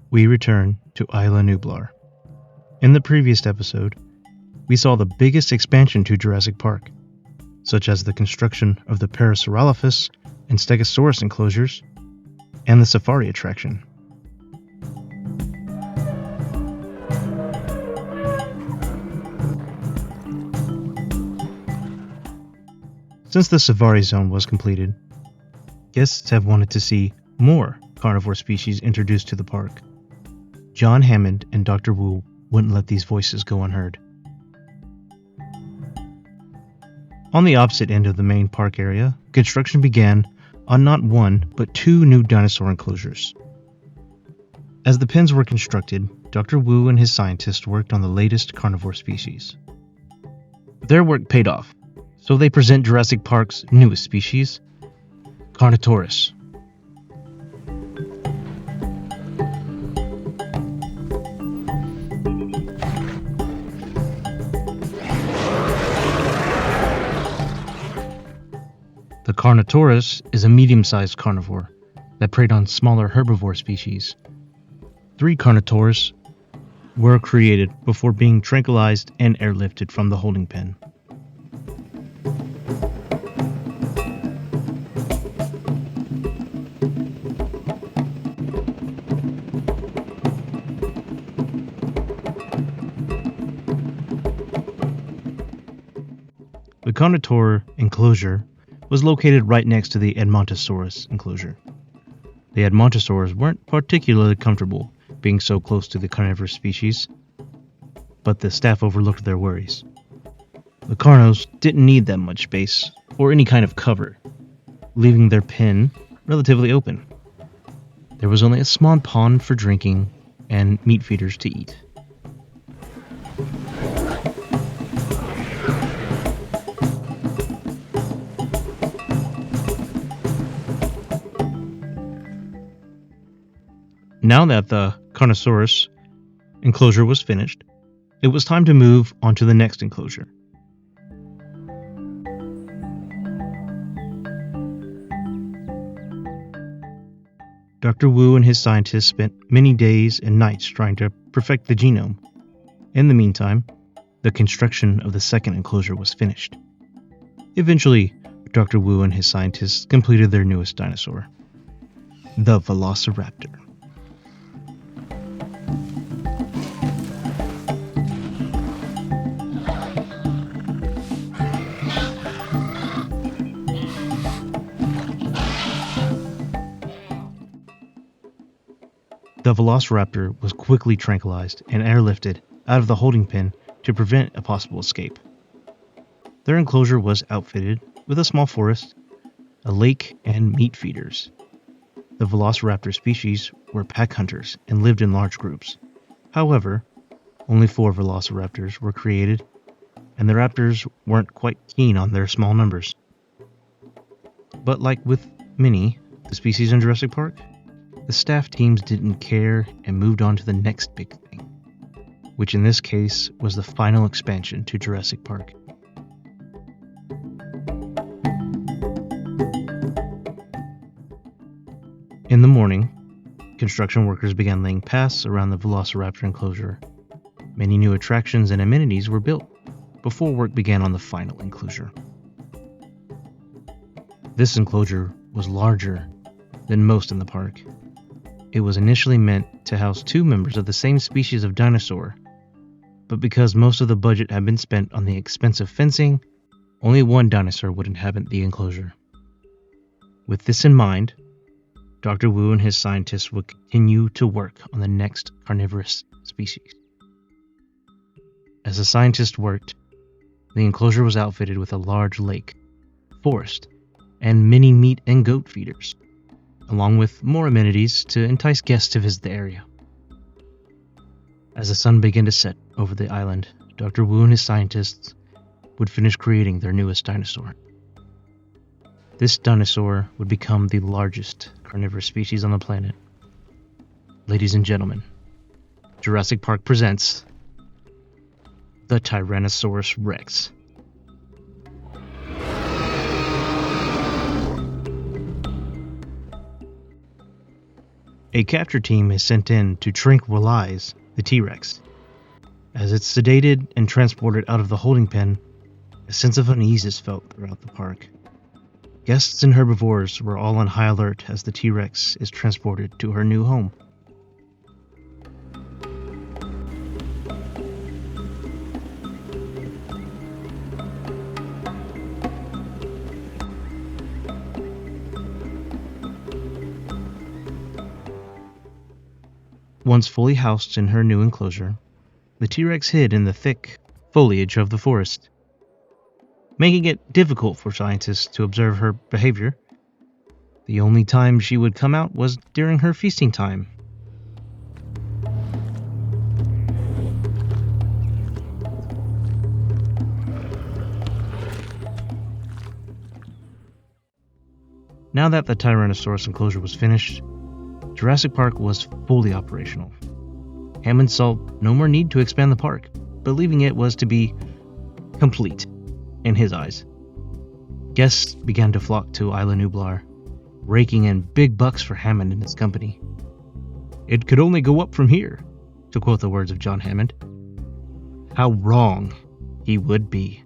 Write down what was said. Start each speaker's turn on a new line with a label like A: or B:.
A: we return to Isla Nublar. In the previous episode, we saw the biggest expansion to Jurassic Park, such as the construction of the Parasaurolophus and Stegosaurus enclosures, and the safari attraction. Since the safari zone was completed, guests have wanted to see more carnivore species introduced to the park. John Hammond and Dr. Wu wouldn't let these voices go unheard. On the opposite end of the main park area, construction began on not one, but two new dinosaur enclosures. As the pens were constructed, Dr. Wu and his scientists worked on the latest carnivore species. Their work paid off, so they present Jurassic Park's newest species, Carnotaurus. The Carnotaurus is a medium-sized carnivore that preyed on smaller herbivore species. 3 Carnotaurus were created before being tranquilized and airlifted from the holding pen. The Carnotaur enclosure was located right next to the Edmontosaurus enclosure. The Edmontosaurs weren't particularly comfortable being so close to the carnivorous species, but the staff overlooked their worries. The Carnos didn't need that much space or any kind of cover, leaving their pen relatively open. There was only a small pond for drinking and meat feeders to eat. Now that the Carnosaurus enclosure was finished, it was time to move on to the next enclosure. Dr. Wu and his scientists spent many days and nights trying to perfect the genome. In the meantime, the construction of the second enclosure was finished. Eventually, Dr. Wu and his scientists completed their newest dinosaur, the Velociraptor. The Velociraptor was quickly tranquilized and airlifted out of the holding pen to prevent a possible escape. Their enclosure was outfitted with a small forest, a lake, and meat feeders. The Velociraptor species were pack hunters and lived in large groups. However, only 4 Velociraptors were created, and the raptors weren't quite keen on their small numbers. But like with many the species in Jurassic Park, the staff teams didn't care and moved on to the next big thing, which in this case was the final expansion to Jurassic Park. In the morning, construction workers began laying paths around the Velociraptor enclosure. Many new attractions and amenities were built before work began on the final enclosure. This enclosure was larger than most in the park. It was initially meant to house 2 members of the same species of dinosaur, but because most of the budget had been spent on the expensive fencing, only 1 dinosaur would inhabit the enclosure. With this in mind, Dr. Wu and his scientists would continue to work on the next carnivorous species. As the scientists worked, the enclosure was outfitted with a large lake, forest, and many meat and goat feeders, along with more amenities to entice guests to visit the area. As the sun began to set over the island, Dr. Wu and his scientists would finish creating their newest dinosaur. This dinosaur would become the largest carnivorous species on the planet. Ladies and gentlemen, Jurassic Park presents the Tyrannosaurus Rex. A capture team is sent in to tranquilize the T-Rex. As it's sedated and transported out of the holding pen, a sense of unease is felt throughout the park. Guests and herbivores were all on high alert as the T-Rex is transported to her new home. Once fully housed in her new enclosure, the T-Rex hid in the thick foliage of the forest, making it difficult for scientists to observe her behavior. The only time she would come out was during her feasting time. Now that the Tyrannosaurus enclosure was finished, Jurassic Park was fully operational. Hammond saw no more need to expand the park, believing it was to be complete in his eyes. Guests began to flock to Isla Nublar, raking in big bucks for Hammond and his company. "It could only go up from here," to quote the words of John Hammond. How wrong he would be.